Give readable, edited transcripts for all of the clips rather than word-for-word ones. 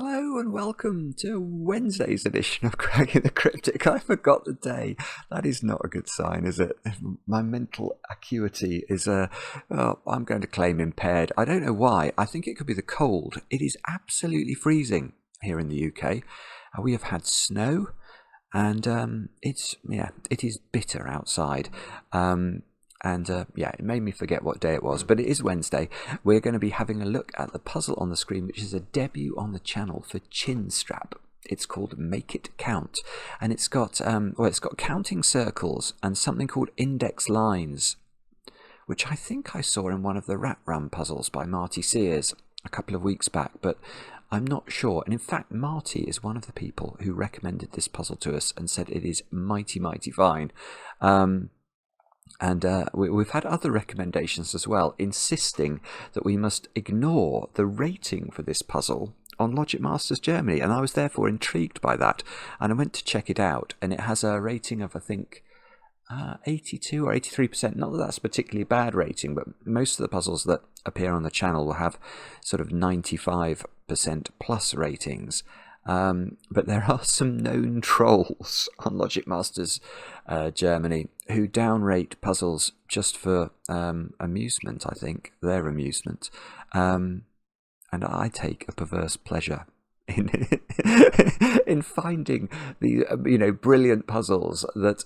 Hello and welcome to Wednesday's edition of Cracking the Cryptic. I forgot the day. That is not a good sign, is it? My mental acuity is, I'm going to claim impaired. I don't know why. I think it could be the cold. It is absolutely freezing here in the UK. We have had snow and it is bitter outside. It made me forget what day it was, but it is Wednesday. We're going to be having a look at the puzzle on the screen, which is a debut on the channel for ChinStrap. It's called Make It Count, and it's got counting circles and something called index lines, which I think I saw in one of the Rat Run puzzles by Marty Sears a couple of weeks back, but I'm not sure. And in fact, Marty is one of the people who recommended this puzzle to us and said it is mighty, mighty fine. We've had other recommendations as well, insisting that we must ignore the rating for this puzzle on Logic Masters Germany, and I was therefore intrigued by that, and I went to check it out, and it has a rating of, I think, 82 or 83%. Not that that's a particularly bad rating, but most of the puzzles that appear on the channel will have sort of 95% plus ratings. But there are some known trolls on Logic Masters Germany who downrate puzzles just for amusement, I think, their amusement. And I take a perverse pleasure in finding the brilliant puzzles that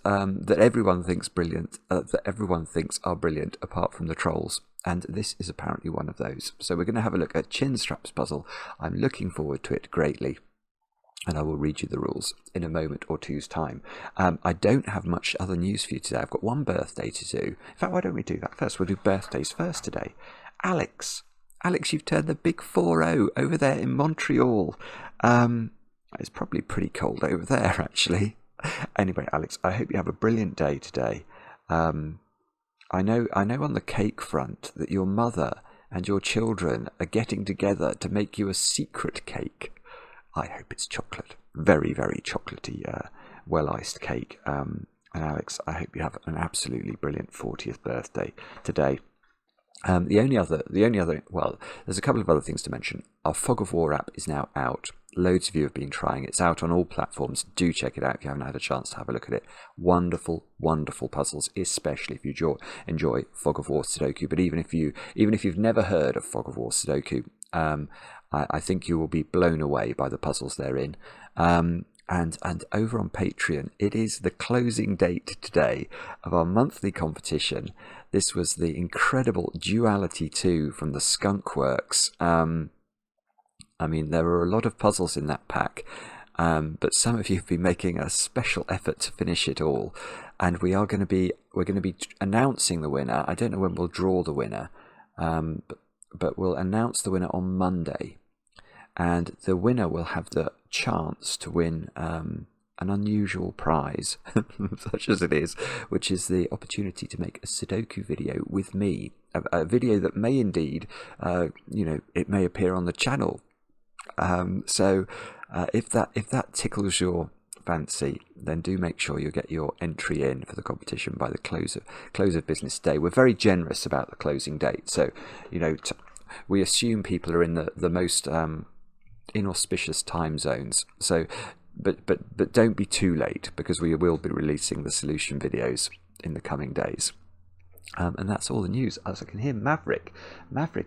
everyone thinks brilliant, that everyone thinks are brilliant apart from the trolls. And this is apparently one of those. So we're going to have a look at ChinStrap's puzzle. I'm looking forward to it greatly, and I will read you the rules in a moment or two's time. I don't have much other news for you today. I've got one birthday to do. In fact, why don't we do that first? We'll do birthdays first today. Alex, you've turned the big 4-0 over there in Montreal. It's probably pretty cold over there, actually. Anyway, Alex, I hope you have a brilliant day today. I know on the cake front that your mother and your children are getting together to make you a secret cake. I hope it's chocolate. Very, very chocolatey, well-iced cake. And Alex, I hope you have an absolutely brilliant 40th birthday today. The only other, well, there's a couple of other things to mention. Our Fog of War app is now out. Loads of you have been trying it. It's out on all platforms. Do check it out if you haven't had a chance to have a look at it. Wonderful, wonderful puzzles, especially if you enjoy Fog of War Sudoku. But even if you've never heard of Fog of War Sudoku, I think you will be blown away by the puzzles therein. And over on Patreon, it is the closing date today of our monthly competition. This was the incredible Duality 2 from the Skunk Works. I mean, there were a lot of puzzles in that pack, but some of you have been making a special effort to finish it all, and we're going to be announcing the winner. I don't know when we'll draw the winner, but we'll announce the winner on Monday, and the winner will have the chance to win an unusual prize, such as it is, which is the opportunity to make a Sudoku video with me, a video that may indeed, it may appear on the channel. So if that tickles your fancy, then do make sure you get your entry in for the competition by the close of business day. We're very generous about the closing date, so we assume people are in the most inauspicious time zones. So, but don't be too late, because we will be releasing the solution videos in the coming days. And that's all the news. As I can hear, Maverick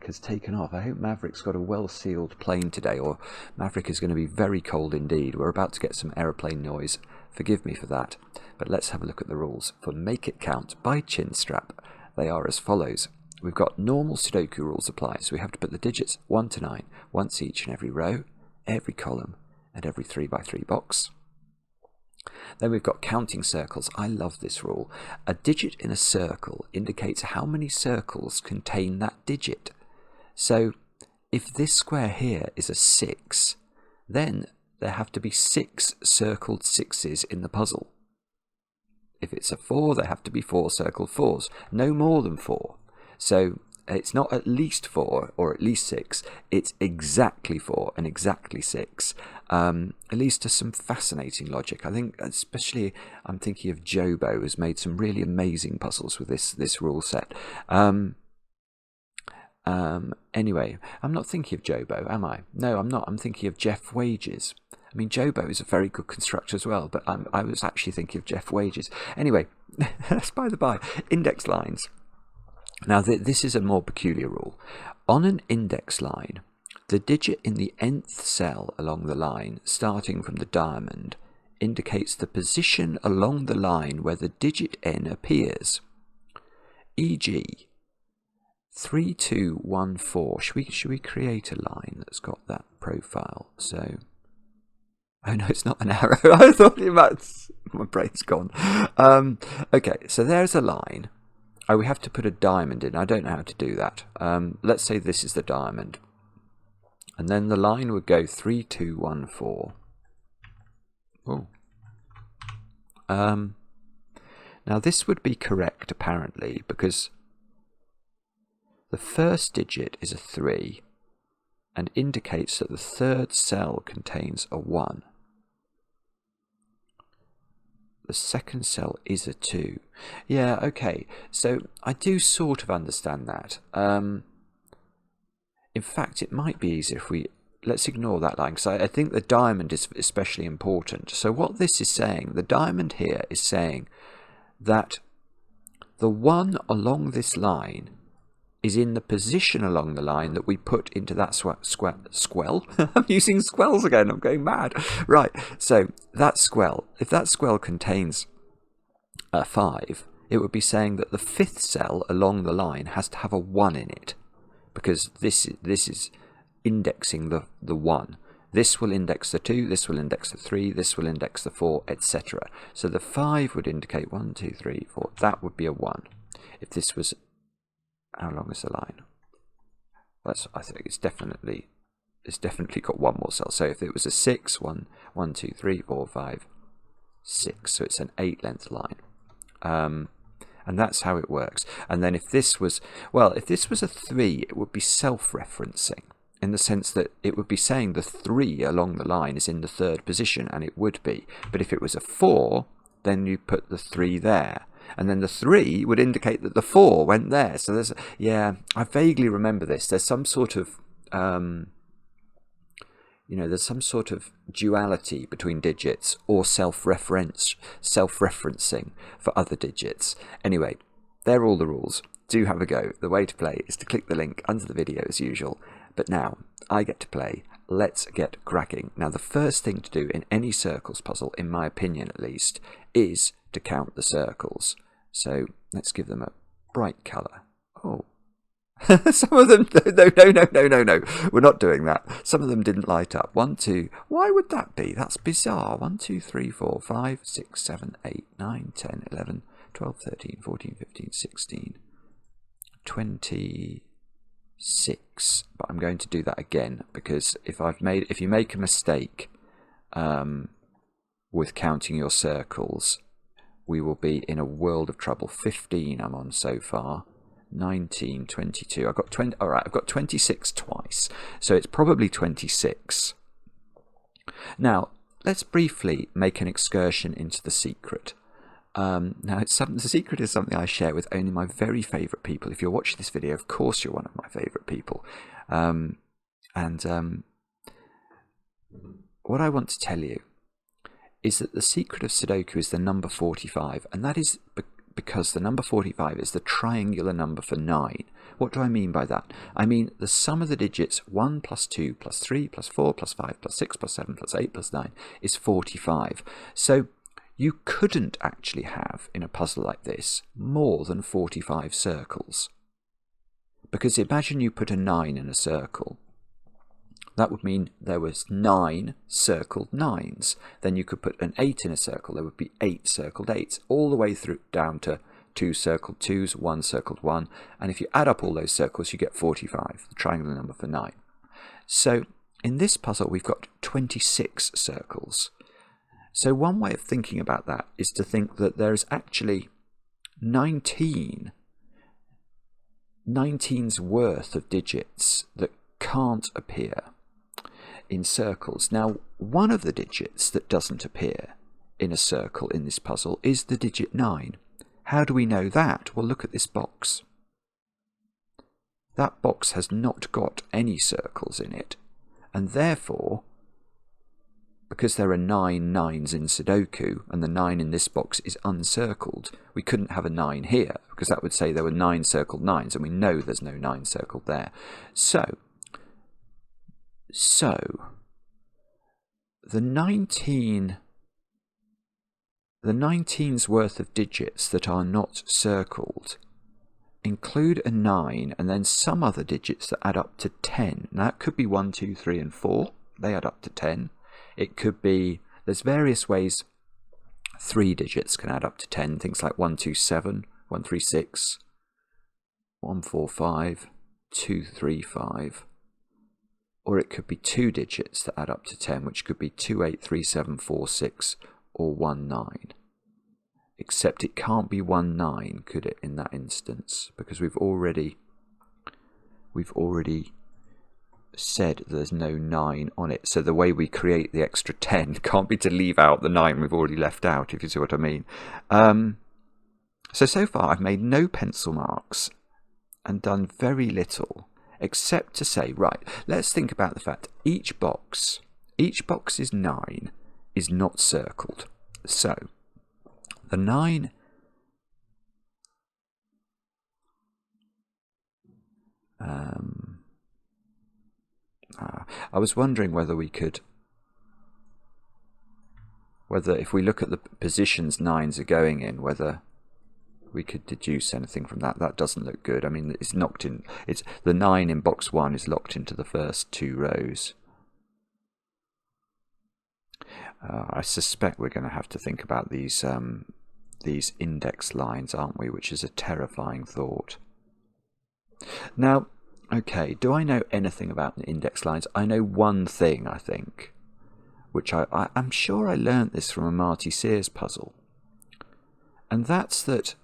has taken off. I hope Maverick's got a well-sealed plane today, or Maverick is going to be very cold indeed. We're about to get some aeroplane noise. Forgive me for that. But let's have a look at the rules for Make It Count by ChinStrap. They are as follows. We've got normal Sudoku rules apply, so we have to put the digits 1 to 9 once each in every row, every column, and every 3x3 box. Then we've got counting circles. I love this rule. A digit in a circle indicates how many circles contain that digit. So if this square here is a 6, then there have to be 6 circled 6s in the puzzle. If it's a 4, there have to be 4 circled 4s. No more than 4. So it's not at least 4 or at least 6, it's exactly 4 and exactly 6. It leads to some fascinating logic. I think especially I'm thinking of Jobo has made some really amazing puzzles with this rule set. Anyway, I'm not thinking of Jobo, am I? No, I'm not. I'm thinking of Jeff Wages. I mean, Jobo is a very good constructor as well, but I was actually thinking of Jeff Wages. Anyway, that's by the by. Index lines. Now, this is a more peculiar rule. On an index line, the digit in the nth cell along the line, starting from the diamond, indicates the position along the line where the digit n appears. E.g., 3214. Should we create a line that's got that profile? So, oh no, it's not an arrow. I thought it was. My brain's gone. Okay, so there's a line. Oh, we have to put a diamond in. I don't know how to do that. Let's say this is the diamond. And then the line would go 3214. Oh. Now this would be correct apparently, because the first digit is a 3 and indicates that the third cell contains a 1. The second cell is a 2. Yeah, okay. So I do sort of understand that. In fact, it might be easier if we... Let's ignore that line, because I think the diamond is especially important. So what this is saying, the diamond here is saying that the 1 along this line is in the position along the line that we put into that squell. I'm using squells again, I'm going mad. Right, so that squell, if that squell contains a 5, it would be saying that the 5th cell along the line has to have a 1 in it, because this is indexing the 1. This will index the 2, this will index the 3, this will index the 4, etc. So the 5 would indicate 1, 2, 3, 4. That would be a 1. If this was... How long is the line? I think it's definitely got one more cell. So if it was a 6, 1, 2, 3, 4, 5, 6. So it's an 8 length line. And that's how it works. And then if this was a 3, it would be self-referencing, in the sense that it would be saying the 3 along the line is in the 3rd position, and it would be. But if it was a 4, then you put the 3 there. And then the 3 would indicate that the 4 went there. So there's, yeah, I vaguely remember this. There's some sort of, there's some sort of duality between digits, or self-referencing for other digits. Anyway, they're all the rules. Do have a go. The way to play is to click the link under the video as usual. But now, I get to play. Let's get cracking. Now, the first thing to do in any circles puzzle, in my opinion at least, is to count the circles. So let's give them a bright colour. Oh, some of them, no, we're not doing that. Some of them didn't light up. 1, 2, why would that be? That's bizarre. 1, 2, 3, 4, 5, 6, 7, 8, 9, 10, 11, 12, 13, 14, 15, 16, 26. But I'm going to do that again, because if you make a mistake with counting your circles, we will be in a world of trouble. 15 I'm on so far. 19, 22. I've got 20. All right, I've got 26 twice, so it's probably 26. Now, let's briefly make an excursion into the secret. Now, the secret is something I share with only my very favourite people. If you're watching this video, of course you're one of my favourite people. What I want to tell you is that the secret of Sudoku is the number 45, and that is because the number 45 is the triangular number for 9. What do I mean by that? I mean the sum of the digits 1 plus 2 plus 3 plus 4 plus 5 plus 6 plus 7 plus 8 plus 9 is 45. So you couldn't actually have, in a puzzle like this, more than 45 circles. Because imagine you put a 9 in a circle. That would mean there was 9 circled 9s. Then you could put an 8 in a circle. There would be 8 circled 8s, all the way through down to 2 circled 2s, 1 circled 1. And if you add up all those circles, you get 45, the triangular number for 9. So in this puzzle, we've got 26 circles. So one way of thinking about that is to think that there is actually 19's worth of digits that can't appear in circles. Now, one of the digits that doesn't appear in a circle in this puzzle is the digit 9. How do we know that? Well, look at this box. that box has not got any circles in it, and therefore, because there are 9 9s in Sudoku, and the 9 in this box is uncircled, we couldn't have a 9 here, because that would say there were 9 circled 9s, and we know there's no 9 circled there. So the 19's worth of digits that are not circled include a 9 and then some other digits that add up to 10. Now that could be 1, 2, 3 and 4. They add up to 10. It could be, there's various ways 3 digits can add up to 10. Things like 127, 136, 145, 235. Or it could be 2 digits that add up to 10, which could be 283746 or 19. Except it can't be 19, could it, in that instance? Because we've already said there's no 9 on it. So the way we create the extra 10 can't be to leave out the 9 we've already left out, if you see what I mean. So far I've made no pencil marks and done very little, except to say, right, let's think about the fact each box is 9 is not circled. So the 9 I was wondering whether if we look at the positions 9s are going in, whether we could deduce anything from that. That doesn't look good. I mean, it's knocked in. It's the 9 in box 1 is locked into the first 2 rows. I suspect we're going to have to think about these index lines, aren't we? Which is a terrifying thought. Now, okay, do I know anything about the index lines? I know one thing, I think, which I'm sure I learnt this from a Marty Sears puzzle, and that's that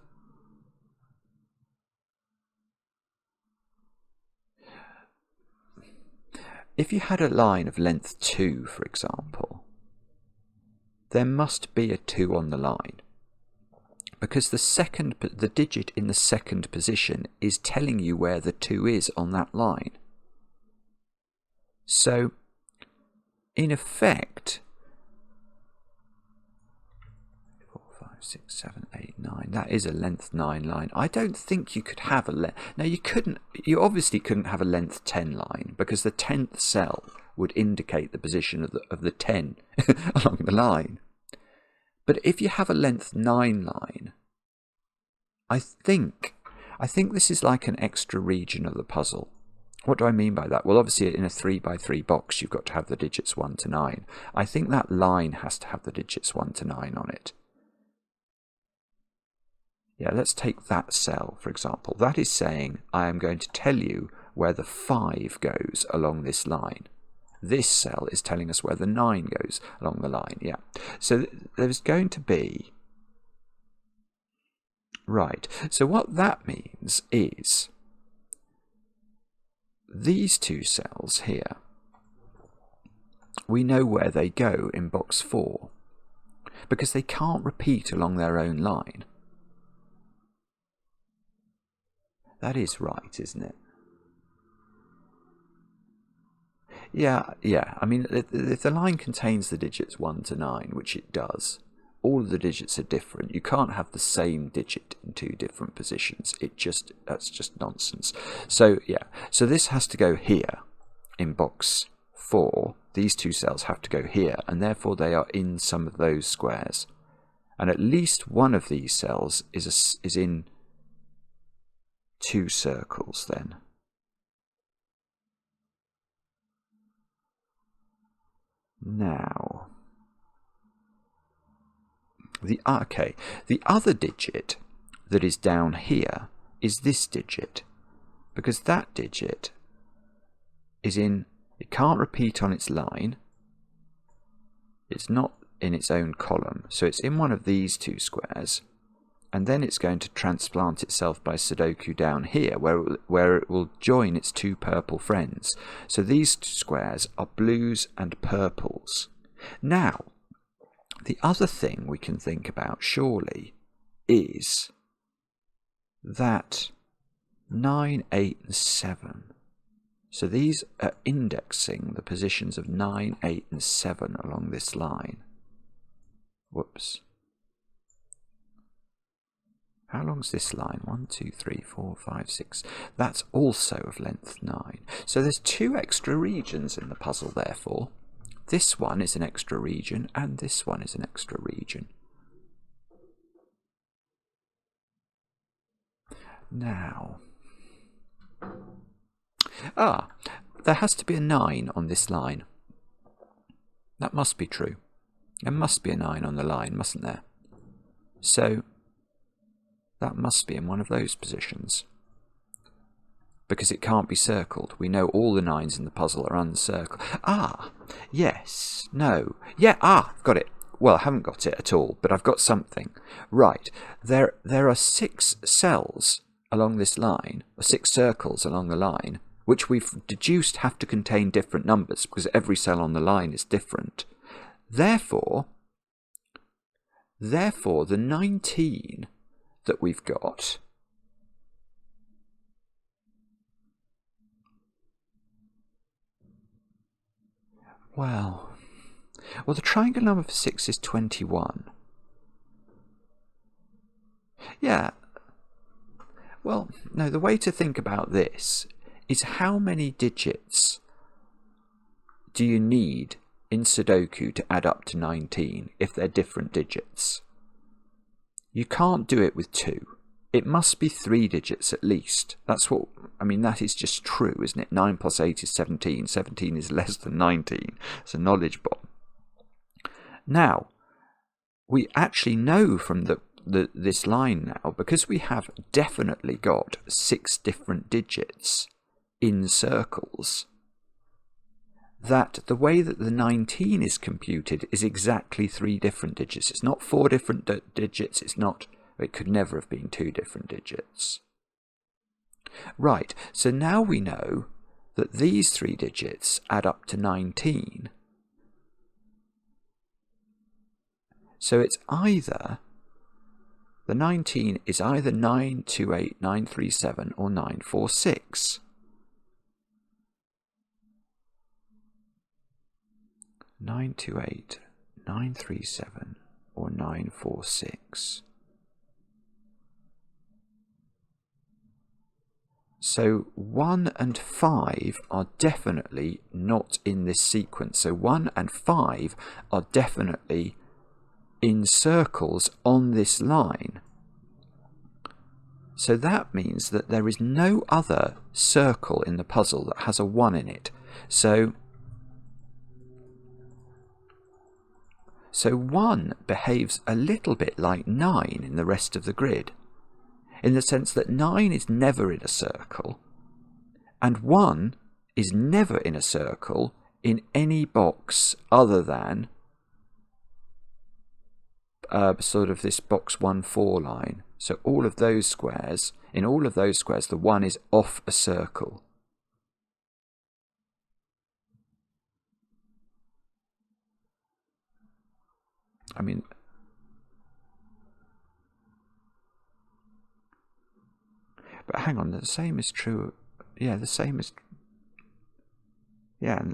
if you had a line of length 2, for example, there must be a 2 on the line, because the digit in the second position is telling you where the 2 is on that line. So, in effect, 4, 5, 6, 7, 8, 9, that is a length 9 line. I don't think you could have a length... Now, you obviously couldn't have a length 10 line, because the 10th cell would indicate the position of the 10 along the line. But if you have a length 9 line, I think this is like an extra region of the puzzle. What do I mean by that? Well, obviously in a 3x3 box, you've got to have the digits 1 to 9. I think that line has to have the digits 1 to 9 on it. Yeah, let's take that cell, for example. That is saying I am going to tell you where the 5 goes along this line. This cell is telling us where the 9 goes along the line, yeah. So there's going to be... Right, so what that means is these 2 cells here, we know where they go in box 4, because they can't repeat along their own line. That is right, isn't it? Yeah, I mean, if the line contains the digits 1 to 9, which it does, all of the digits are different. You can't have the same digit in 2 different positions. That's just nonsense. So, yeah, so this has to go here in box 4. These 2 cells have to go here, and therefore they are in some of those squares. And at least one of these cells is in 2 circles then. Now, the other digit that is down here is this digit, because that digit is it can't repeat on its line, it's not in its own column, so it's in one of these 2 squares, and then it's going to transplant itself by Sudoku down here, where it will join its 2 purple friends. So these 2 squares are blues and purples. Now, the other thing we can think about, surely, is that 9, 8 and 7. So these are indexing the positions of 9, 8 and 7 along this line. Whoops. How long's this line? 1, 2, 3, 4, 5, 6. That's also of length 9. So there's 2 extra regions in the puzzle, therefore. This one is an extra region, and this one is an extra region. Now, there has to be a 9 on this line. That must be true. There must be a 9 on the line, mustn't there? So that must be in one of those positions. Because it can't be circled. We know all the 9s in the puzzle are uncircled. Yes, no. Yeah, got it. Well, I haven't got it at all, but I've got something. Right, there are 6 cells along this line, or 6 circles along the line, which we've deduced have to contain different numbers, because every cell on the line is different. Therefore, the 19 that we've got well, the triangle number for 6 is 21. Yeah. Well, no, the way to think about this is how many digits do you need in Sudoku to add up to 19 if they're different digits? You can't do it with 2. It must be 3 digits at least. That's what, I mean, that is just true, isn't it? 9 plus 8 is 17. 17 is less than 19. It's a knowledge bomb. Now, we actually know from this line now, because we have definitely got 6 different digits in circles, that the way that the 19 is computed is exactly 3 different digits. It's not 4 different digits. It could never have been 2 different digits. Right, so now we know that these 3 digits add up to 19. So it's either, the 19 is either 928, 937 or 946. 928, 937 or 946. So 1 and 5 are definitely not in this sequence. So 1 and 5 are definitely in circles on this line. So that means that there is no other circle in the puzzle that has a 1 in it. So 1 behaves a little bit like 9 in the rest of the grid, in the sense that 9 is never in a circle, and 1 is never in a circle in any box other than sort of this box 1, 4 line. So all of those squares, in all of those squares, the 1 is off a circle. I mean, but hang on, the same is true. Yeah, the same is. Yeah.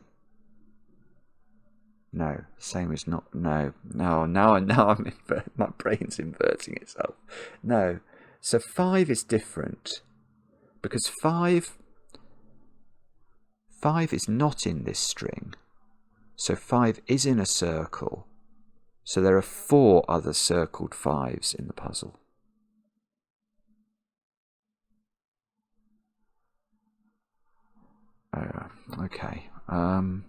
No, same is not. No. Now I'm my brain's inverting itself. No. So 5 is different because 5 is not in this string. So 5 is in a circle. So there are 4 other circled 5s in the puzzle. Okay. Can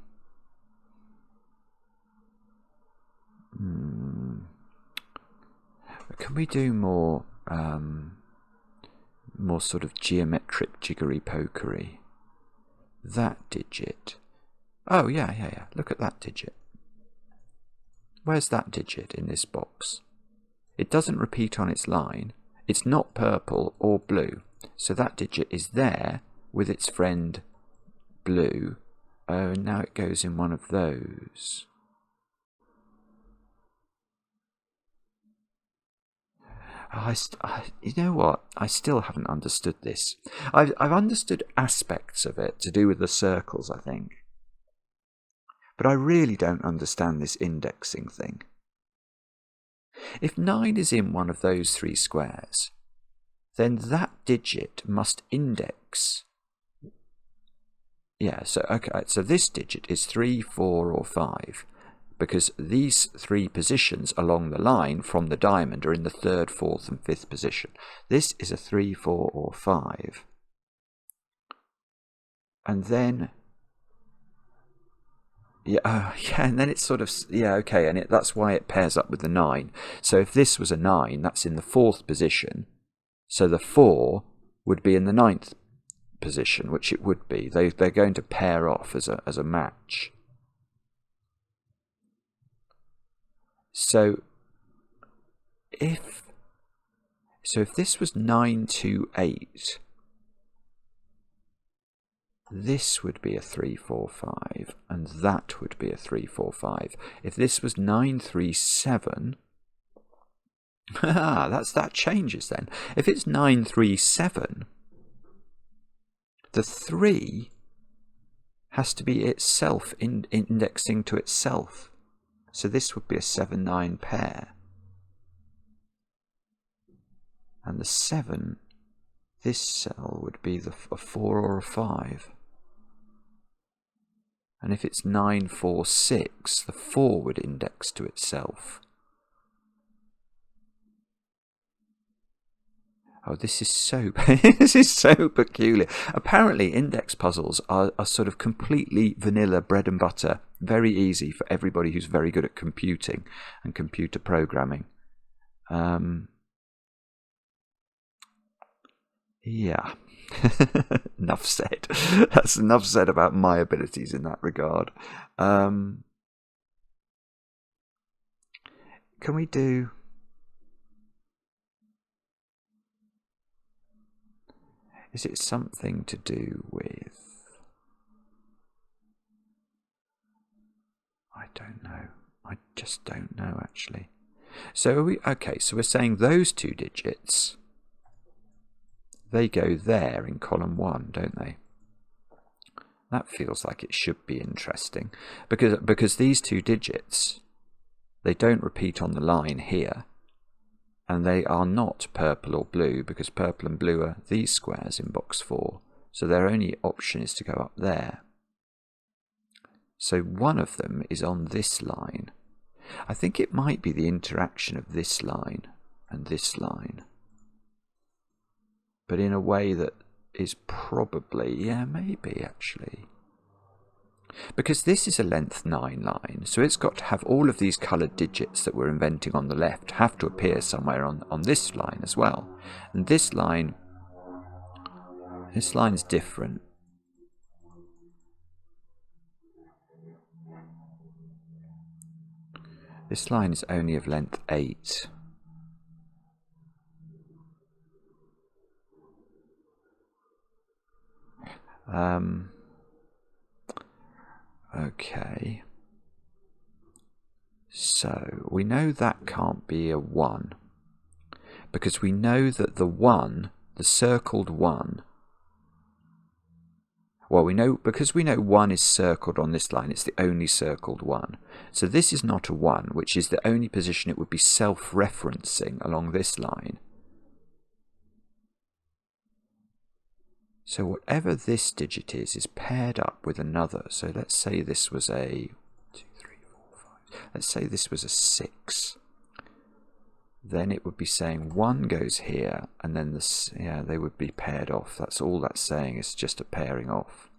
we do more sort of geometric jiggery-pokery? That digit. Oh, yeah. Look at that digit. Where's that digit in this box? It doesn't repeat on its line. It's not purple or blue. So that digit is there with its friend blue. Oh, now it goes in one of those. You know what? I still haven't understood this. I've understood aspects of it to do with the circles, I think. But I really don't understand this indexing thing. If 9 is in one of those 3 squares, then that digit must index. Yeah, so okay, so this digit is 3, 4, or 5, because these 3 positions along the line from the diamond are in the 3rd, 4th, and 5th position. This is a 3, 4, or 5. And then, yeah, and then it's sort of, yeah, okay, and that's why it pairs up with the 9. So if this was a 9, that's in the 4th position, so the 4 would be in the 9th position, which it would be. They're going to pair off as a match. So if this was 9, 2, 8, this would be a 3, 4, 5, and that would be a 3, 4, 5. If this was 9, 3, 7, that changes then. If it's 9, 3, 7, the 3 has to be itself indexing to itself. So this would be a 7, 9 pair. And the 7, this cell would be a 4 or a 5. And if it's 9, 4, 6, the 4 would index to itself. Oh, this is so peculiar. Apparently, index puzzles are sort of completely vanilla, bread and butter, very easy for everybody who's very good at computing and computer programming. Yeah. Enough said. That's enough said about my abilities in that regard. Can we do... Is it something to do with... I don't know. I just don't know, actually. So so we're saying those 2 digits, they go there in column 1, don't they? That feels like it should be interesting, because these 2 digits, they don't repeat on the line here. And they are not purple or blue, because purple and blue are these squares in box 4. So their only option is to go up there. So one of them is on this line. I think it might be the interaction of this line and this line. But in a way that is probably, yeah, maybe actually. Because this is a length 9 line, so it's got to have all of these coloured digits that we're inventing on the left have to appear somewhere on this line as well. And this line's different. This line is only of length 8. Okay, so we know that can't be a 1, because we know that the 1, the circled 1, well, because we know 1 is circled on this line, it's the only circled 1. So this is not a 1, which is the only position it would be self-referencing along this line. So whatever this digit is paired up with another. So let's say this was a 2, 3, 4, 5. Let's say this was a 6. Then it would be saying 1 goes here, and then this, yeah, they would be paired off. That's all that's saying, is just a pairing off.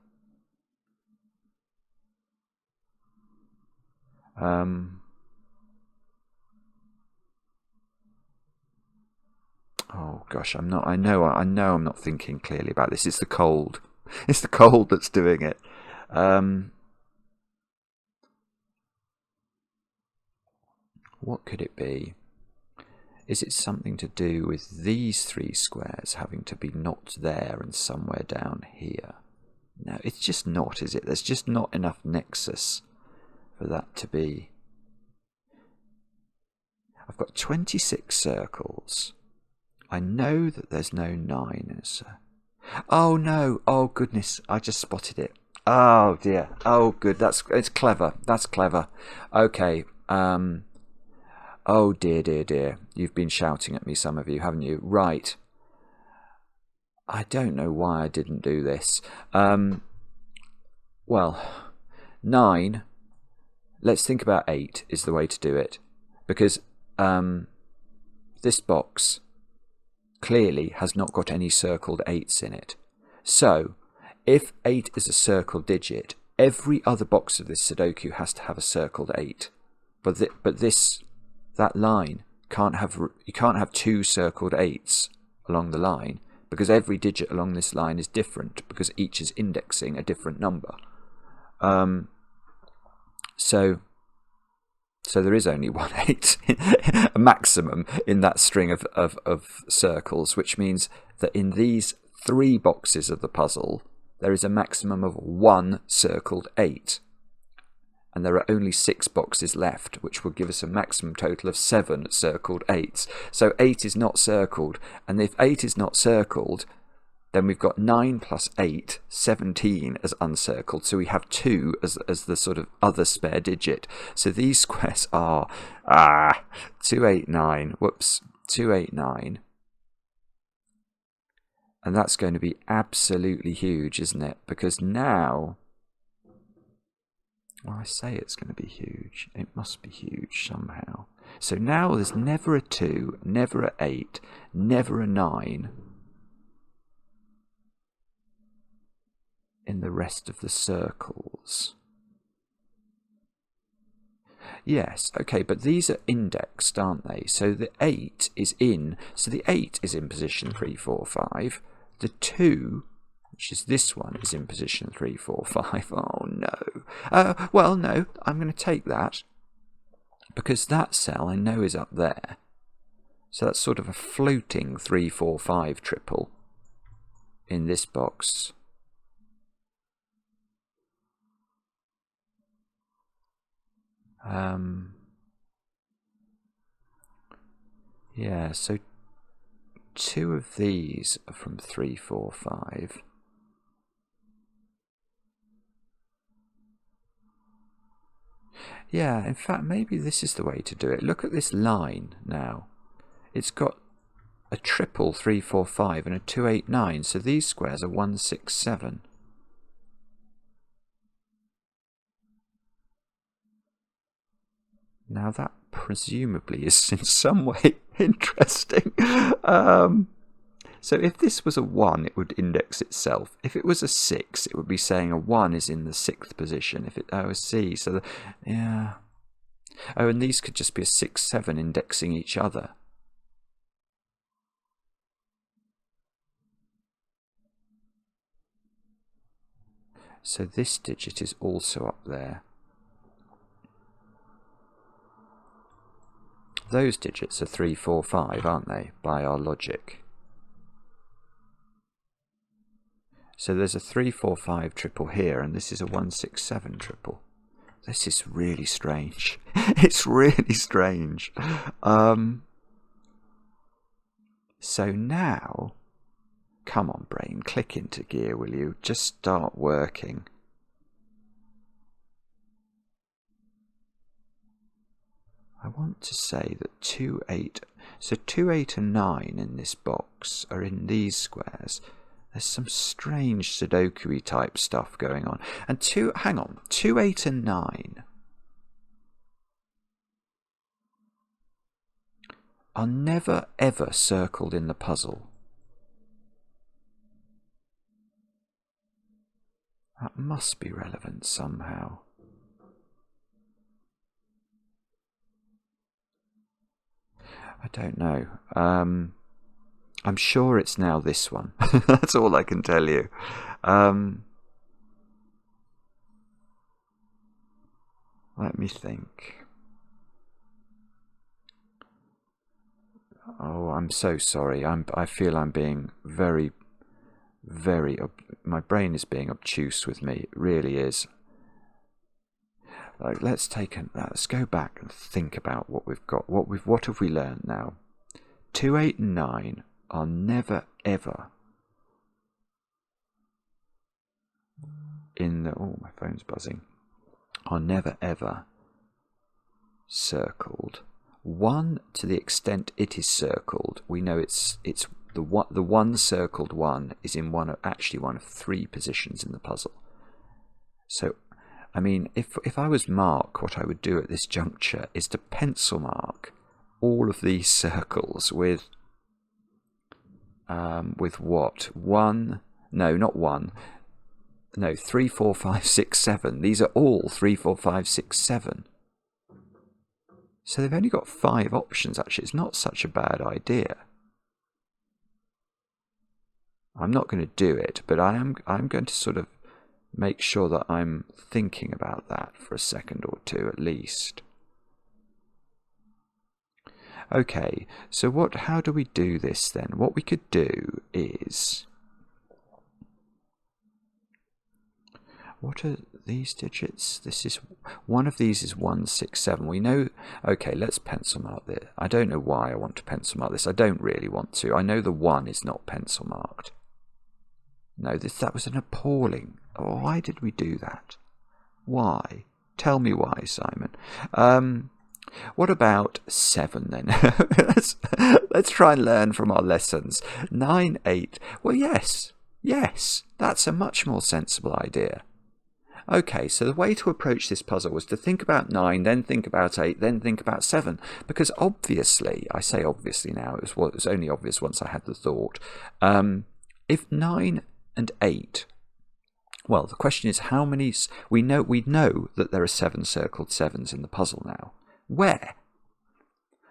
Oh gosh, I know I'm not thinking clearly about this. It's the cold. It's the cold that's doing it. What could it be? Is it something to do with these 3 squares having to be not there and somewhere down here? No, it's just not, is it? There's just not enough nexus for that to be. I've got 26 circles. I know that there's no 9. Oh no! Oh goodness! I just spotted it. Oh dear! Oh good. It's clever. That's clever. Okay. Oh dear, dear, dear. You've been shouting at me, some of you, haven't you? Right. I don't know why I didn't do this. Well, 9. Let's think about 8 is the way to do it, because this box clearly has not got any circled 8s in it. So, if 8 is a circled digit, every other box of this Sudoku has to have a circled 8. But that line you can't have 2 circled 8s along the line, because every digit along this line is different, because each is indexing a different number. So there is only 1 8, a maximum in that string of circles, which means that in these 3 boxes of the puzzle, there is a maximum of 1 circled 8. And there are only 6 boxes left, which will give us a maximum total of 7 circled 8s. So 8 is not circled, and if 8 is not circled, then we've got 9 plus 8, 17 as uncircled. So we have 2 as the sort of other spare digit. So these squares are 289. Whoops, 289. And that's going to be absolutely huge, isn't it? Because now, well, I say it's going to be huge. It must be huge somehow. So now there's never a 2, never a 8, never a 9 in the rest of the circles. Yes, okay, but these are indexed, aren't they? So the 8 is in. So the 8 is in position 3, 4, 5. The 2, which is this one, is in position 3, 4, 5. Oh no. Well, no, I'm going to take that, because that cell I know is up there. So that's sort of a floating 3, 4, 5 triple in this box. Yeah, so 2 of these are from 3, 4, 5. Yeah, in fact, maybe this is the way to do it. Look at this line now. It's got a triple 3, 4, 5 and a 2, 8, 9. So these squares are 1, 6, 7. Now that presumably is in some way interesting. So if this was a 1, it would index itself. If it was a 6, it would be saying a 1 is in the 6th position. I see. So yeah. Oh, and these could just be a 6, 7 indexing each other. So this digit is also up there. Those digits are 3, 4, 5, aren't they, by our logic? So there's a 3, 4, 5 triple here, and this is a 1, 6, 7 triple. This is really strange. It's really strange. So now, come on, brain, click into gear, will you? Just start working. I want to say that 2, 8, so 2, 8 and 9 in this box are in these squares. There's some strange Sudoku-y type stuff going on. And 2, 8 and 9 are never ever circled in the puzzle. That must be relevant somehow. I don't know. I'm sure it's now this one. That's all I can tell you. Let me think. Oh, I'm so sorry. I feel I'm being very, very... my brain is being obtuse with me. It really is. Let's go back and think about what we've got. What have we learned now? 2, 8 and 9 are never ever in the, oh, my phone's buzzing, are never ever circled. 1, to the extent it is circled, we know it's the one circled one is in actually one of 3 positions in the puzzle. So, I mean, if I was Mark, what I would do at this juncture is to pencil mark all of these circles with what? 1? No, not 1. No, 3, 4, 5, 6, 7. These are all 3, 4, 5, 6, 7. So they've only got 5 options, actually. It's not such a bad idea. I'm not going to do it, but I'm going to sort of make sure that I'm thinking about that for a second or two at least. Okay, so how do we do this then? What we could do is, what are these digits? This is, one of these is 1, 6, 7. We know, okay, let's pencil mark this. I don't know why I want to pencil mark this. I don't really want to. I know the 1 is not pencil marked. No, that was an appalling. Oh, why did we do that? Why? Tell me why, Simon. What about 7 then? let's try and learn from our lessons. 9, 8. Well, yes, that's a much more sensible idea. Okay, so the way to approach this puzzle was to think about 9, then think about 8, then think about 7. Because obviously, I say obviously now, it was only obvious once I had the thought. If 9 and 8, well, the question is how many, we know that there are 7 circled 7s in the puzzle now. Where?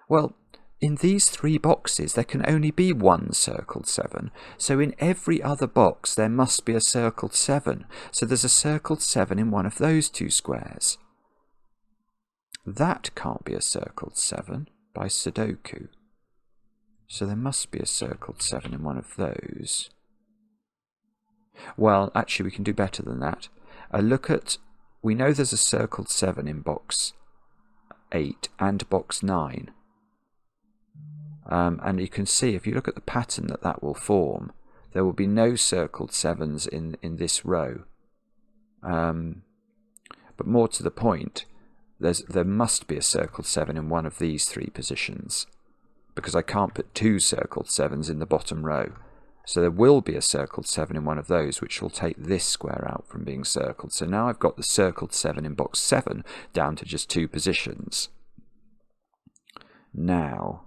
Well, in these 3 boxes there can only be 1 circled 7, so in every other box there must be a circled 7. So there's a circled 7 in one of those 2 squares. That can't be a circled 7 by Sudoku. So there must be a circled 7 in one of those. Well, actually we can do better than that. We know there's a circled 7 in box 8 and box 9. And you can see, if you look at the pattern that will form, there will be no circled 7s in this row. But more to the point, there must be a circled 7 in one of these 3 positions, because I can't put 2 circled 7s in the bottom row. So there will be a circled 7 in one of those, which will take this square out from being circled. So now I've got the circled 7 in box 7 down to just 2 positions. Now,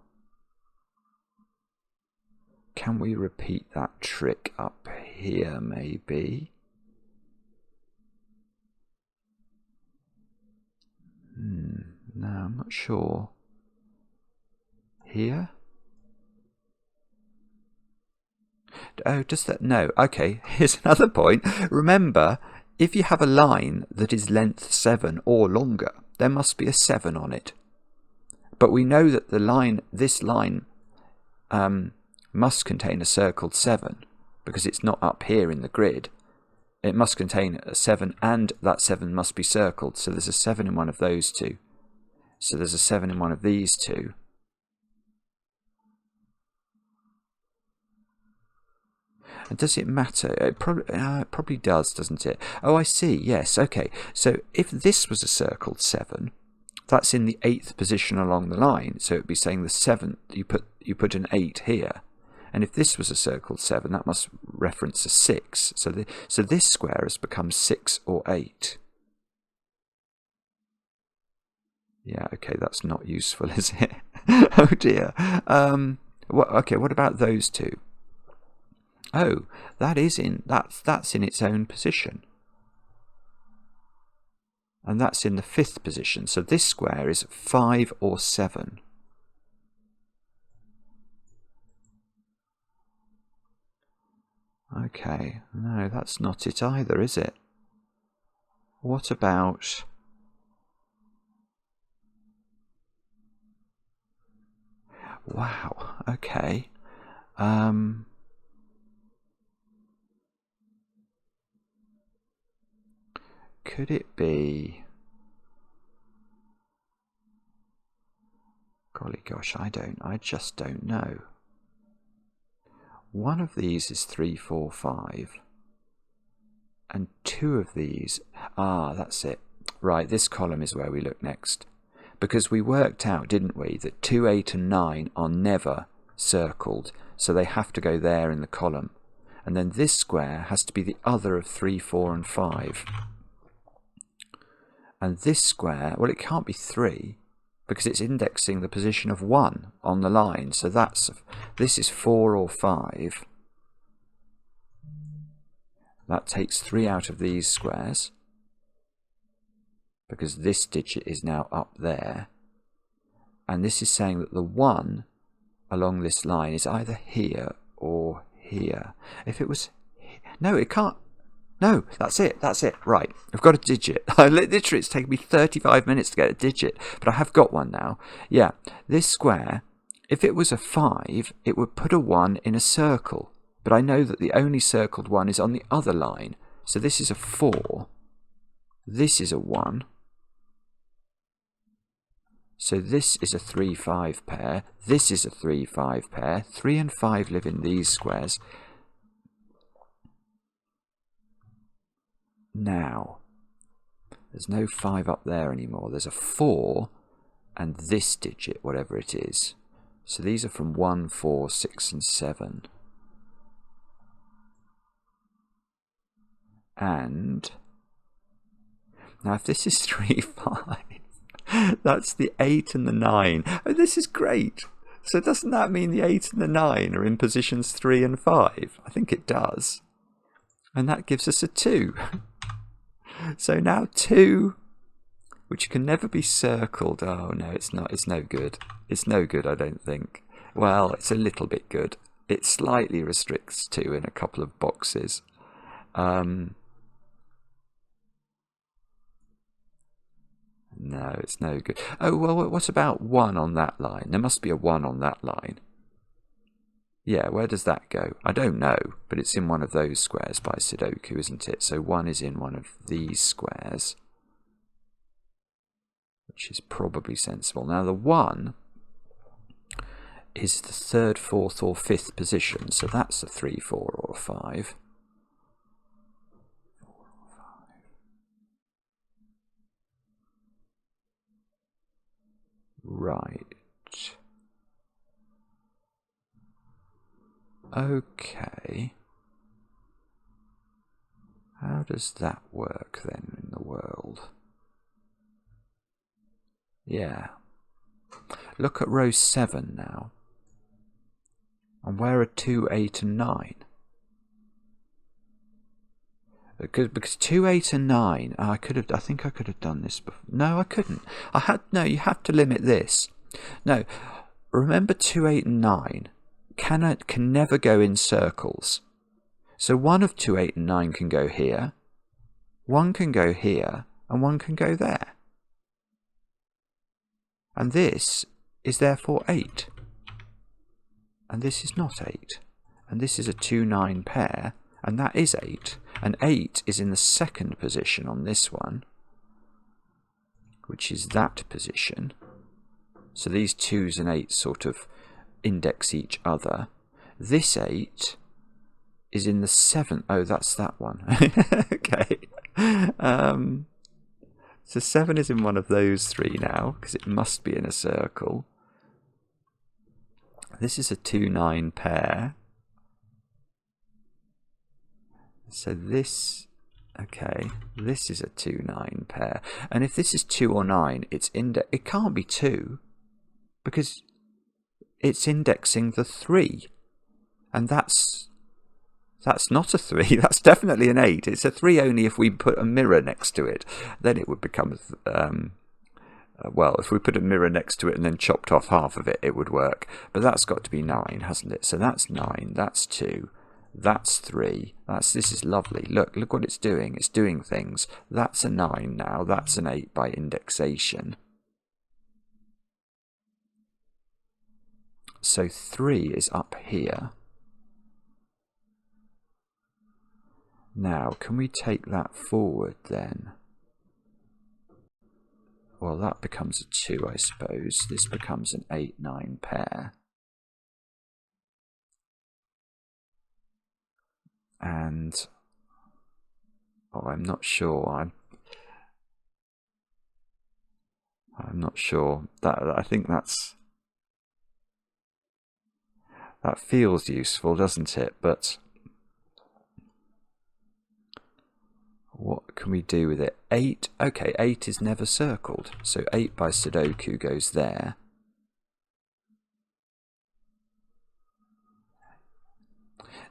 can we repeat that trick up here, maybe? No, I'm not sure. Here? Oh, does that? No. Okay, here's another point. Remember, if you have a line that is length 7 or longer, there must be a 7 on it. But we know that this line must contain a circled 7, because it's not up here in the grid. It must contain a 7, and that 7 must be circled. So there's a 7 in one of those 2. So there's a 7 in one of these 2. And does it matter? It probably does, doesn't it? Oh, I see. Yes. Okay. So if this was a circled 7, that's in the 8th position along the line. So it'd be saying the 7th. You put an 8 here. And if this was a circled 7, that must reference a 6. So this square has become 6 or 8. Yeah. Okay. That's not useful, is it? Oh dear. Okay. What about those 2? Oh, that's in its own position. And that's in the 5th position. So this square is 5 or 7. Okay, no, that's not it either, is it? What about... Wow, okay. Could it be... Golly gosh, I just don't know. one of these is 3, 4, 5. And two of these, that's it. Right, this column is where we look next. Because we worked out, didn't we, that 2, 8 and 9 are never circled. So they have to go there in the column. And then this square has to be the other of 3, 4 and 5. And this square, well, it can't be 3 because it's indexing the position of 1 on the line. So this is 4 or 5. That takes 3 out of these squares because this digit is now up there. And this is saying that the 1 along this line is either here or here. If it was... No, it can't. No, that's it. Right, I've got a digit. Literally, it's taken me 35 minutes to get a digit, but I have got one now. Yeah, this square, if it was a 5, it would put a 1 in a circle. But I know that the only circled one is on the other line. So this is a 4. This is a 1. So this is a 3, 5 pair. This is a 3, 5 pair. 3 and 5 live in these squares. Now, there's no 5 up there anymore. There's a 4 and this digit, whatever it is. So these are from 1, 4, 6 and 7. And now if this is 3, 5, that's the 8 and the 9. Oh, this is great. So doesn't that mean the 8 and the 9 are in positions 3 and 5? I think it does. And that gives us a 2. So now 2, which can never be circled. Oh no, it's not. It's no good. It's no good, I don't think. Well, it's a little bit good. It slightly restricts 2 in a couple of boxes. No, it's no good. Oh, well, what about 1 on that line? There must be a 1 on that line. Yeah, where does that go? I don't know, but it's in one of those squares by Sudoku, isn't it? So 1 is in one of these squares, which is probably sensible. Now the 1 is the 3rd, 4th or 5th position, so that's a 3, 4 or a 5. Right. Okay. How does that work then in the world? Yeah. Look at row 7 now. And where are 2, 8 and 9? Because 2, 8 and 9, I think I could have done this before. No, I couldn't. No, you have to limit this. No, remember 2, 8 and 9 can never go in circles. So one of 2, 8 and 9 can go here, 1 can go here, and 1 can go there. And this is therefore 8. And this is not 8. And this is a 2, 9 pair, and that is 8. And 8 is in the 2nd position on this one, which is that position. So these 2s and 8s sort of index each other. This 8 is in the 7th. Oh, that's that one. Okay. So 7 is in one of those 3 now, because it must be in a circle. This is a 2, 9 pair. So this, okay, this is a 2, 9 pair. And if this is 2 or 9, it can't be 2, because it's indexing the 3. And that's not a 3, that's definitely an 8. It's a 3 only if we put a mirror next to it. Then it would become, well, if we put a mirror next to it and then chopped off half of it, it would work. But that's got to be 9, hasn't it? So that's 9, that's 2. That's 3. This is lovely. Look what it's doing. It's doing things. That's a 9 now. That's an 8 by indexation. So 3 is up here. Now, can we take that forward then? Well, that becomes a 2, I suppose. This becomes an 8, 9 pair. and I'm not sure. I'm not sure. I think that feels useful, doesn't it? But what can we do with it? 8. Okay, 8 is never circled. So 8 by Sudoku goes there.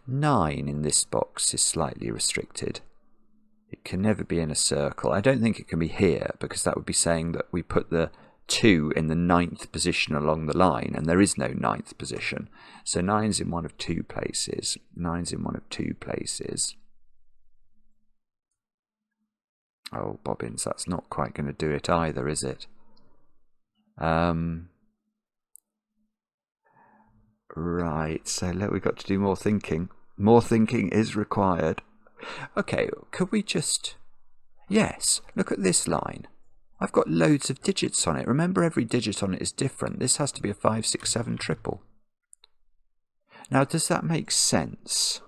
Nine in this box is slightly restricted. It can never be in a circle. I don't think it can be here, because that would be saying that we put the 2 in the 9th position along the line, and there is no 9th position. So 9's in one of 2 places. 9's in one of 2 places. Oh, bobbins, that's not quite going to do it either, is it? Right, so we've got to do more thinking. More thinking is required. Okay, could we just... Yes, look at this line. I've got loads of digits on it. Remember, every digit on it is different. This has to be a 5, 6, 7 triple. Now, does that make sense?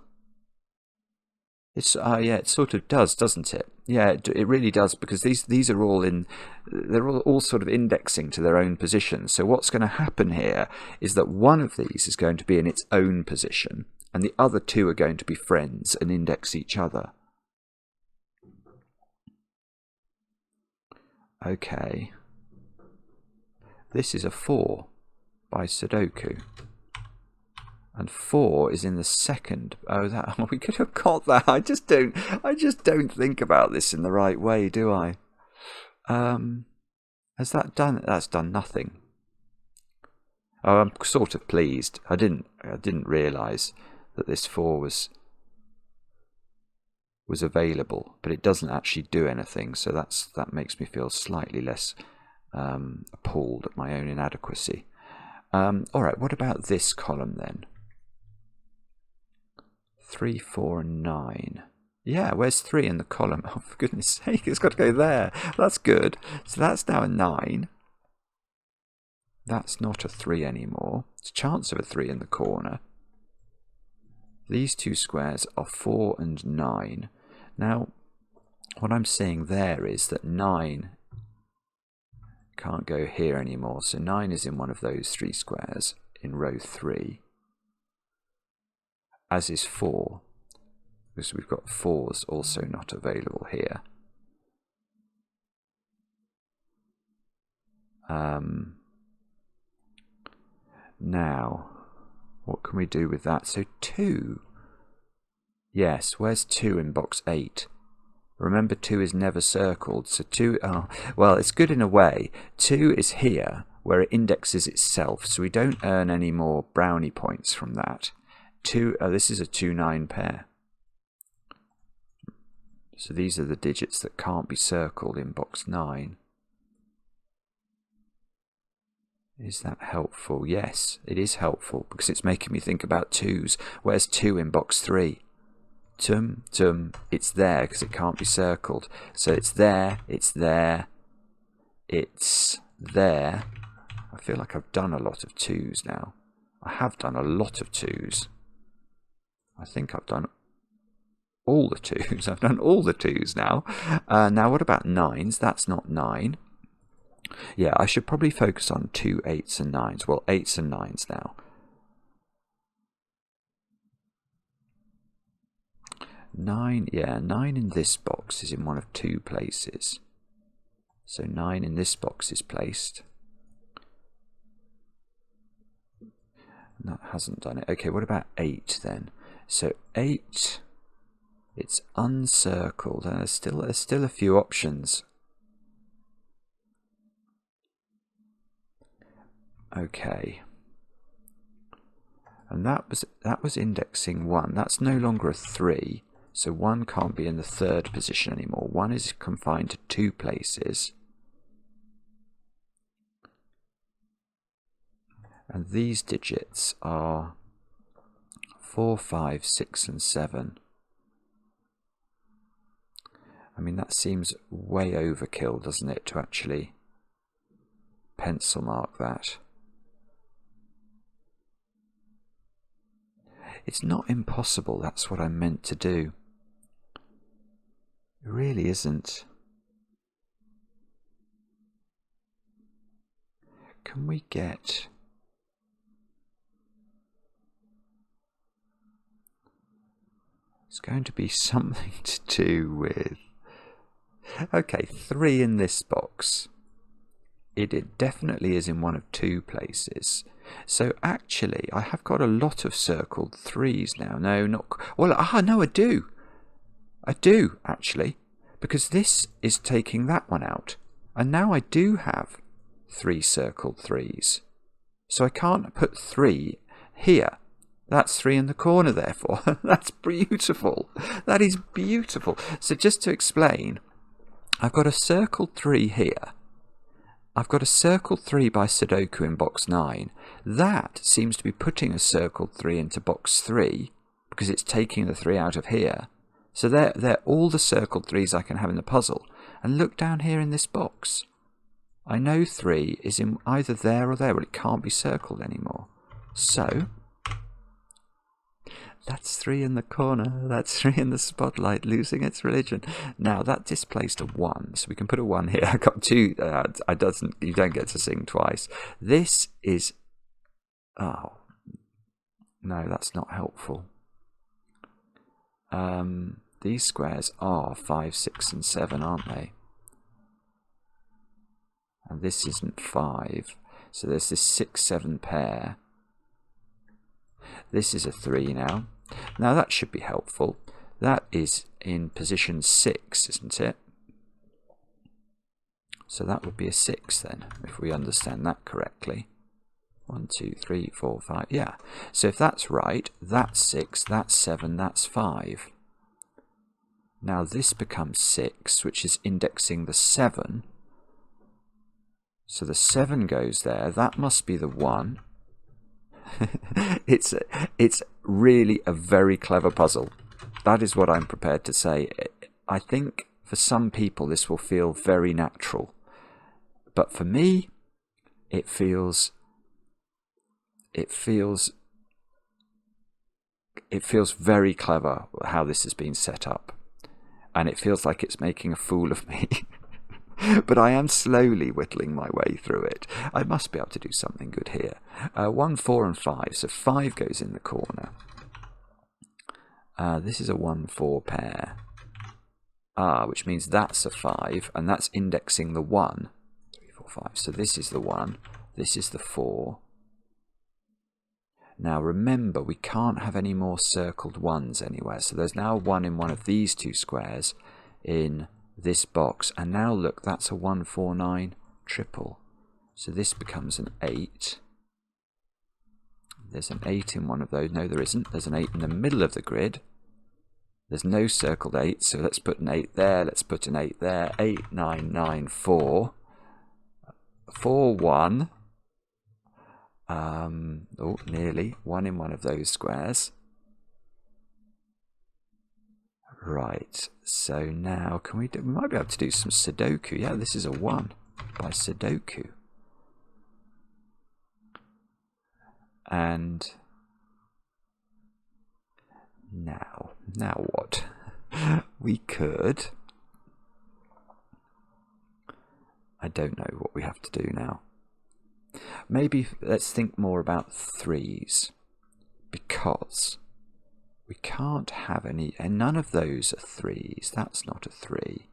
It's yeah, it sort of does, doesn't it? Yeah, it really does, because these are all in, they're all sort of indexing to their own positions. So what's going to happen here is that one of these is going to be in its own position, and the other 2 are going to be friends and index each other. Okay. This is a 4 by Sudoku. And 4 is in the second. Oh, we could have got that. I just don't think about this in the right way, do I? Has that done? That's done nothing. Oh, I'm sort of pleased. I didn't realise that this 4 was available, but it doesn't actually do anything. So that makes me feel slightly less appalled at my own inadequacy. All right. What about this column then? 3, 4, and 9. Yeah, where's 3 in the column? Oh, for goodness sake, it's got to go there. That's good. So that's now a 9. That's not a 3 anymore. It's a chance of a 3 in the corner. These 2 squares are 4 and 9. Now, what I'm seeing there is that 9 can't go here anymore. So 9 is in one of those 3 squares in row 3. As is 4, because we've got 4's also not available here. Now, what can we do with that? So 2. Yes, where's 2 in box 8? Remember, 2 is never circled, so 2... Oh, well, it's good in a way. 2 is here, where it indexes itself, so we don't earn any more brownie points from that. 2, this is a 2-9 pair. So these are the digits that can't be circled in box 9. Is that helpful? Yes, it is helpful, because it's making me think about 2's. Where's 2 in box 3? Tum, it's there, because it can't be circled. So it's there, it's there, it's there. I feel like I've done a lot of 2's now. I have done a lot of 2's. I think I've done all the 2's. I've done all the 2's now. Now, what about 9's? That's not 9. Yeah, I should probably focus on 2 8's and 9's. Well, 8's and 9's now. 9, yeah, 9 in this box is in one of 2 places. So 9 in this box is placed. And that hasn't done it. Okay, what about 8 then? So 8, it's uncircled, and there's still a few options. Okay, and that was indexing 1. That's no longer a 3, so 1 can't be in the 3rd position anymore. 1 is confined to 2 places, and these digits are 4, 5, 6, and 7. I mean, that seems way overkill, doesn't it, to actually pencil mark that. It's not impossible, that's what I'm meant to do. It really isn't. Can we get... It's going to be something to do with... Okay, 3 in this box. It definitely is in one of 2 places. So actually, I have got a lot of circled 3s now. No, not... Well, no, I do. I do, actually. Because this is taking that one out. And now I do have 3 circled 3s. So I can't put 3 here. That's 3 in the corner, therefore. That's beautiful. That is beautiful. So just to explain, I've got a circled 3 here. I've got a circled 3 by Sudoku in box 9. That seems to be putting a circled 3 into box 3 because it's taking the 3 out of here. So they're all the circled 3s I can have in the puzzle. And look down here in this box. I know 3 is in either there or there, but it can't be circled anymore. So... That's 3 in the corner, that's 3 in the spotlight, losing its religion. Now that displaced a 1, so we can put a 1 here. I got 2, you don't get to sing twice. This is, oh, no, that's not helpful. These squares are 5, 6 and 7, aren't they? And this isn't 5, so there's this 6, 7 pair. This is a 3 now. Now that should be helpful. That is in position 6, isn't it? So that would be a 6 then, if we understand that correctly. 1, 2, 3, 4, 5. Yeah. So if that's right, that's 6, that's 7, that's 5. Now this becomes 6, which is indexing the 7. So the 7 goes there. That must be the 1. It's really a very clever puzzle. That is what I'm prepared to say. I think for some people this will feel very natural, but for me it feels very clever how this has been set up, and it feels like it's making a fool of me. But I am slowly whittling my way through it. I must be able to do something good here. 1, 4 and 5. So 5 goes in the corner. This is a 1, 4 pair. Which means that's a 5. And that's indexing the 1. 3, 4, 5. So this is the 1. This is the 4. Now remember, we can't have any more circled 1s anywhere. So there's now 1 in one of these 2 squares in this box, and now look, that's a 1, 4, 9 triple. So this becomes an 8. There's an 8 in one of those. No, there isn't. There's an 8 in the middle of the grid. There's no circled 8, so let's put an 8 there. Let's put an 8 there. 8, 9, 9, 4. 4, 1. Oh, nearly. 1 in one of those squares. Right, so now we might be able to do some Sudoku. Yeah, this is a 1 by Sudoku. And now what? We could... I don't know what we have to do now. Maybe let's think more about 3s, because we can't have any, and none of those are 3s. That's not a 3.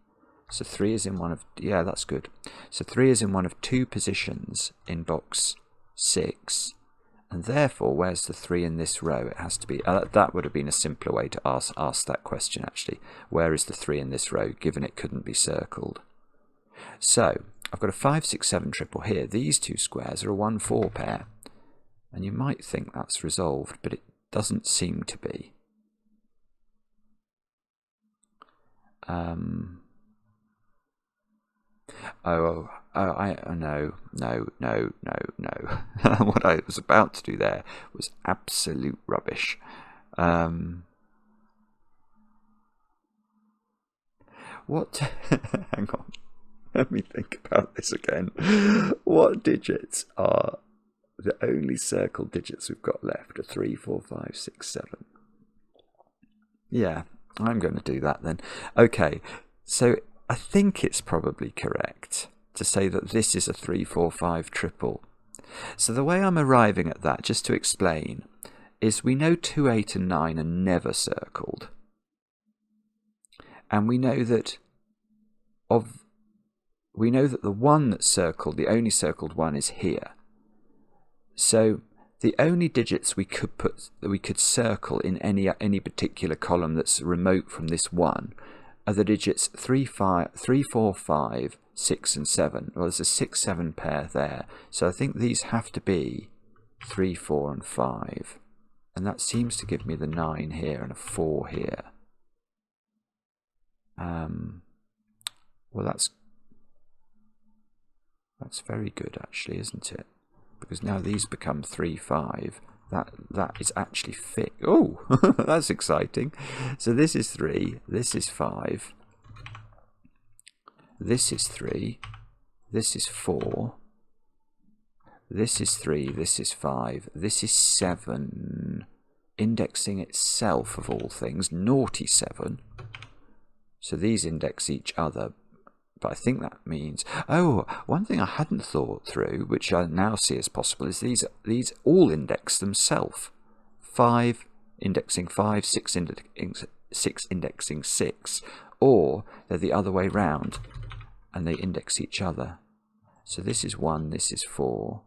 So 3 is in one of, yeah, that's good. So 3 is in one of 2 positions in box 6, and therefore, where's the 3 in this row? It has to be, that would have been a simpler way to ask that question, actually. Where is the 3 in this row, given it couldn't be circled? So I've got a 5, 6, 7 triple here. These 2 squares are a 1, 4 pair, and you might think that's resolved, but it doesn't seem to be. No. What I was about to do there was absolute rubbish. What? Hang on. Let me think about this again. What digits are the only circled digits we've got left? A 3, 4, 5, 6, 7. Yeah, I'm going to do that then. Okay, so I think it's probably correct to say that this is a 3, 4, 5 triple. So the way I'm arriving at that, just to explain, is we know 2, 8 and 9 are never circled. And we know that the one that's circled, the only circled one, is here. So the only digits we could circle in any particular column that's remote from this one are the digits 3, 4, 5, 6 and 7. Well, there's a 6, 7 pair there. So I think these have to be 3, 4 and 5. And that seems to give me the 9 here and a 4 here. Well, that's very good actually, isn't it? Because now these become 3, 5. That is actually fit. Oh, that's exciting. So this is 3, this is 5, this is 3, this is 4, this is 3, this is 5, this is 7, indexing itself of all things, naughty 7. So these index each other. But I think that means, oh, one thing I hadn't thought through, which I now see as possible, is these all index themselves. 5 indexing 5, 6 indexing 6, or they're the other way round, and they index each other. So this is 1, this is 4.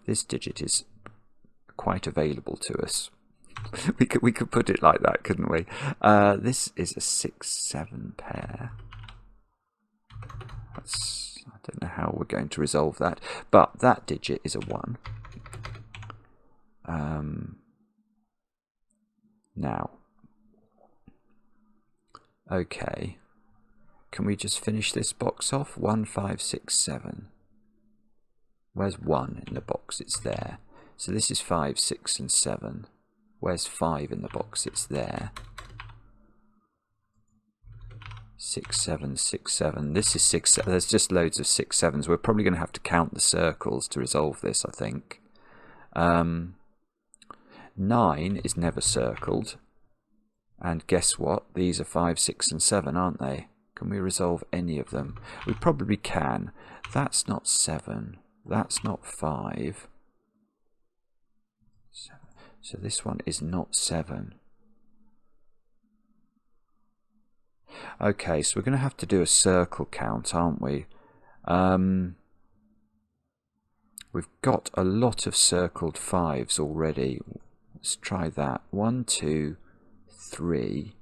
This digit is quite available to us. we could put it like that, couldn't we? This is a 6, 7 pair. I don't know how we're going to resolve that, but that digit is a 1. Now, okay, can we just finish this box off? 1, 5, 6, 7. Where's 1 in the box? It's there. So this is 5, 6 and 7. Where's 5 in the box? It's there. 6, 7, 6, 7. This is 6, 7. There's just loads of 6, 7s. We're probably going to have to count the circles to resolve this, I think. 9 is never circled. And guess what? These are 5, 6 and 7, aren't they? Can we resolve any of them? We probably can. That's not 7. That's not 5. 7. So this one is not 7. Okay, so we're going to have to do a circle count, aren't we? We've got a lot of circled 5s already. Let's try that. 1, 2, 3,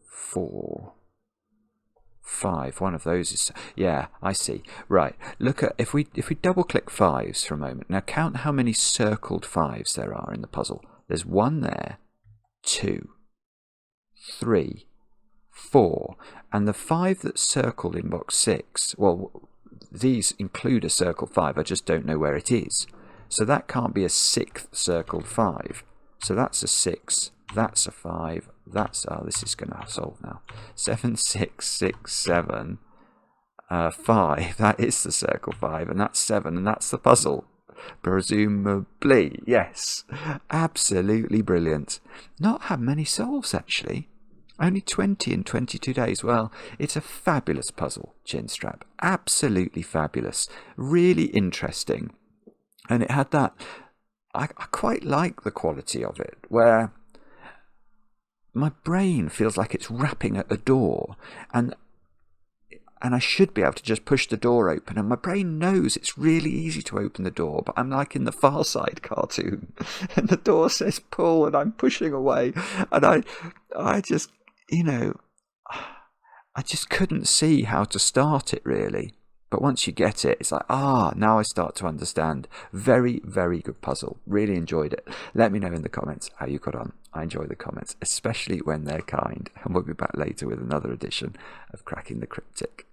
4, 5. One of those is, yeah, I see. Right, look at, if we double click 5s for a moment. Now count how many circled 5s there are in the puzzle. There's 1 there, 2, 3, 4, and the 5 that's circled in box 6, well, these include a circled 5, I just don't know where it is. So that can't be a 6th circled 5. So that's a 6, that's a 5, that's, oh, this is going to solve now. 7, 6, 6, 7, 5, that is the circle 5, and that's 7, and that's the puzzle. Presumably, yes. Absolutely brilliant. Not had many solves, actually. Only 20 in 22 days. Well, it's a fabulous puzzle, ChinStrap. Absolutely fabulous. Really interesting. And it had that, I quite like the quality of it, where my brain feels like it's rapping at the door, and I should be able to just push the door open, and my brain knows it's really easy to open the door, but I'm like in the Far Side cartoon, and the door says pull, and I'm pushing away, and I just, you know, I just couldn't see how to start it really. But once you get it, it's like, now I start to understand. Very, very good puzzle. Really enjoyed it. Let me know in the comments how you got on. I enjoy the comments, especially when they're kind. And we'll be back later with another edition of Cracking the Cryptic.